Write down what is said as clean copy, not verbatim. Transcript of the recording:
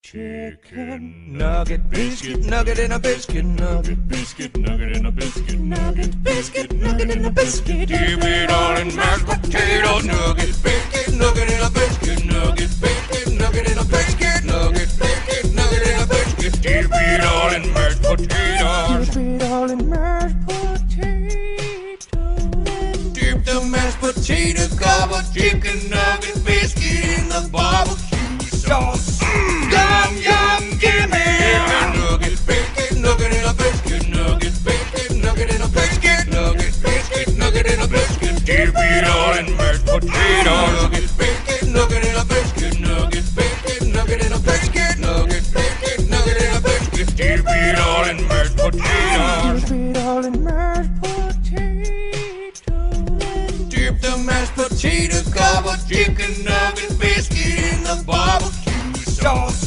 Chicken nugget, biscuit nugget in a biscuit nugget, biscuit nugget in a biscuit nugget, biscuit nugget in a biscuit. Dip it all in mashed potato nugget, biscuit nugget in a biscuit nugget, biscuit nugget in a biscuit nugget, biscuit nugget in a biscuit. Dip it all in mashed potatoes. Dip it all in mashed potatoes. Dip the mashed potato covered chicken nugget biscuit in the barbecue sauce. Yum, yum, gimme a nugget, biscuit nugget in a biscuit nugget, biscuit nugget in a biscuit nugget, biscuit nugget in a biscuit. Dip it all in mashed potato nugget, biscuit nugget in a biscuit nugget, biscuit nugget in a biscuit nugget, biscuit nugget in a biscuit. Dip it all in mashed potatoes. Dip it all in mashed potatoes. Dip the mashed potato covered chicken nugget biscuit in the barbecue sauce.